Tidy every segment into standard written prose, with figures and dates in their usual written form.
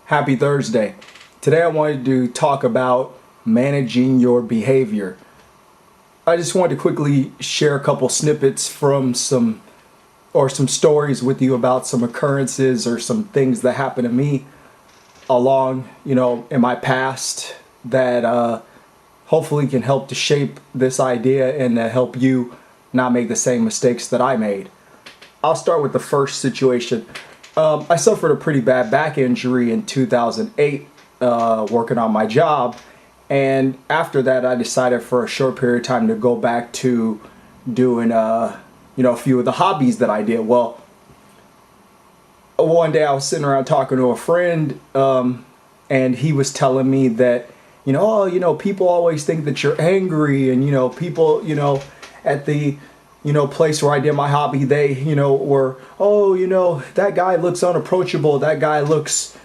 Happy Thursday. Today I wanted to talk about managing your behavior. I just wanted to quickly share a couple snippets from some stories with you about some occurrences or some things that happened to me along, in my past that hopefully can help to shape this idea and to help you not make the same mistakes that I made. I'll start with the first situation. I suffered a pretty bad back injury in 2008 working on my job. And after that, I decided for a short period of time to go back to doing, a few of the hobbies that I did. Well, one day I was sitting around talking to a friend, and he was telling me that, people always think that you're angry, and, people, at the place where I did my hobby, they, were, that guy looks unapproachable. That guy looks,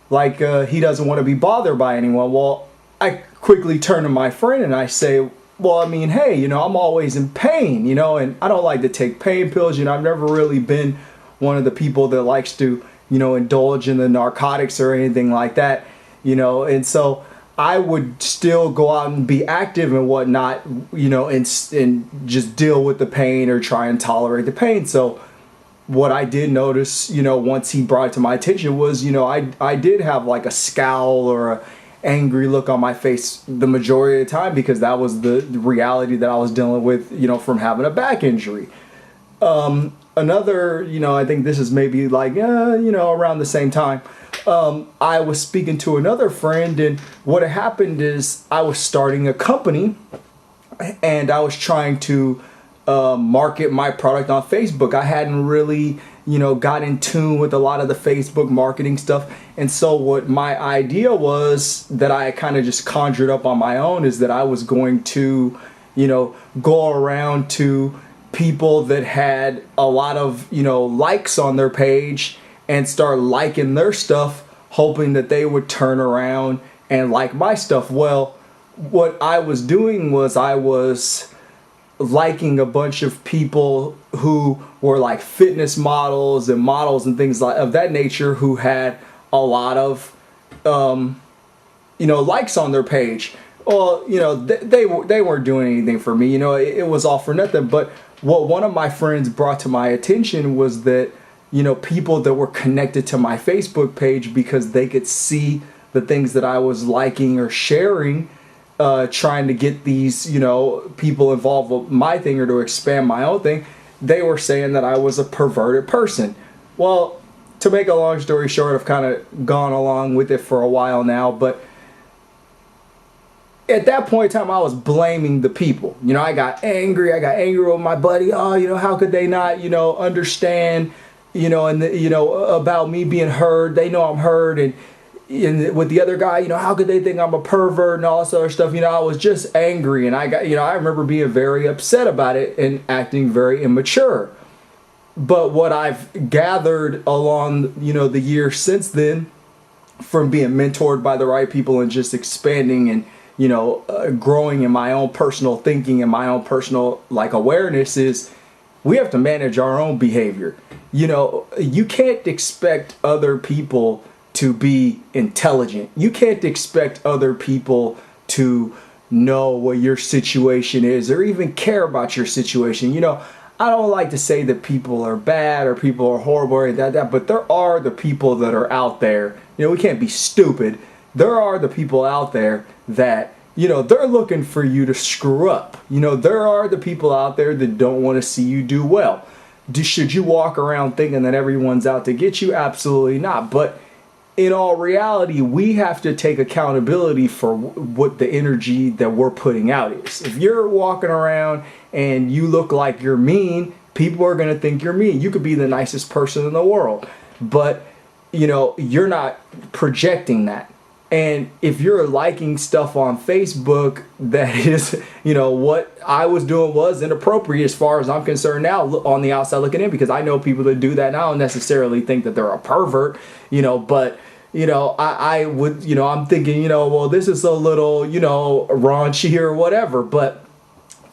like he doesn't want to be bothered by anyone. Well, I quickly turn to my friend and I say, well, I mean, hey, I'm always in pain, and I don't like to take pain pills. I've never really been one of the people that likes to, indulge in the narcotics or anything like that, and so I would still go out and be active and whatnot, and just deal with the pain or try and tolerate the pain. So what I did notice, once he brought it to my attention was, I did have like a scowl or a angry look on my face the majority of the time because that was the reality that I was dealing with, from having a back injury. Another, I think this is maybe like, around the same time. I was speaking to another friend, and what had happened is I was starting a company and I was trying to market my product on Facebook. I hadn't really, got in tune with a lot of the Facebook marketing stuff. And so what my idea was that I kind of just conjured up on my own is that I was going to, go around to people that had a lot of, likes on their page and start liking their stuff, hoping that they would turn around and like my stuff. Well, what I was doing was I was liking a bunch of people who were like fitness models and things like of that nature who had a lot of, likes on their page. Well, they weren't doing anything for me. It was all for nothing. But what one of my friends brought to my attention was that, people that were connected to my Facebook page because they could see the things that I was liking or sharing, trying to get these, people involved with my thing or to expand my own thing. They were saying that I was a perverted person. Well, to make a long story short, I've kind of gone along with it for a while now, but at that point in time, I was blaming the people. I got angry with my buddy. Oh, how could they not, understand, about me being heard. They know I'm heard. And with the other guy, how could they think I'm a pervert and all this other stuff? I was just angry. And I remember being very upset about it and acting very immature. But what I've gathered along, the years since then from being mentored by the right people and just expanding and, growing in my own personal thinking and my own personal awareness is we have to manage our own behavior. You can't expect other people to be intelligent. You can't expect other people to know what your situation is or even care about your situation. I don't like to say that people are bad or people are horrible or that, but there are the people that are out there. We can't be stupid. There are the people out there that, they're looking for you to screw up. There are the people out there that don't want to see you do well. Should you walk around thinking that everyone's out to get you? Absolutely not. But in all reality, we have to take accountability for what the energy that we're putting out is. If you're walking around and you look like you're mean, people are going to think you're mean. You could be the nicest person in the world, but you're not projecting that. And if you're liking stuff on Facebook that is, what I was doing was inappropriate as far as I'm concerned now on the outside looking in, because I know people that do that, and I don't necessarily think that they're a pervert, but, I would, I'm thinking, well, this is a little, raunchy or whatever, but,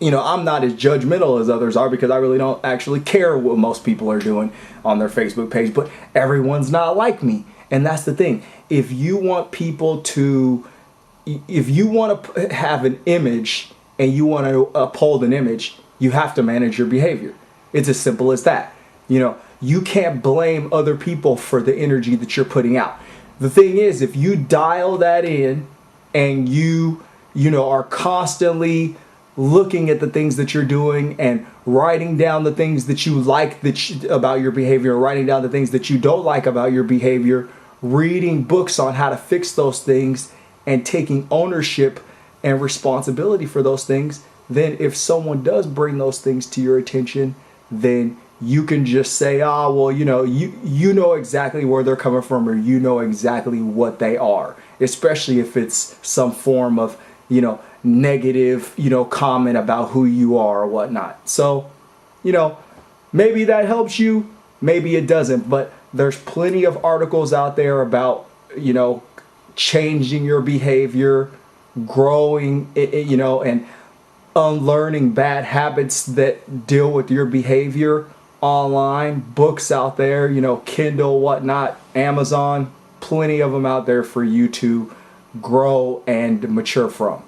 I'm not as judgmental as others are because I really don't actually care what most people are doing on their Facebook page, but everyone's not like me. And that's the thing. If you want to have an image and you want to uphold an image, you have to manage your behavior. It's as simple as that. You can't blame other people for the energy that you're putting out. The thing is, if you dial that in and you are constantly looking at the things that you're doing and writing down the things that you like about your behavior, writing down the things that you don't like about your behavior, reading books on how to fix those things, and taking ownership and responsibility for those things, then if someone does bring those things to your attention, then you can just say, you know exactly where they're coming from, or you know exactly what they are, especially if it's some form of, negative, comment about who you are or whatnot. So, maybe that helps you, maybe it doesn't, but there's plenty of articles out there about, changing your behavior, growing, and unlearning bad habits that deal with your behavior online, books out there, Kindle, whatnot, Amazon, plenty of them out there for you to grow and mature from.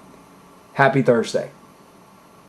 Happy Thursday.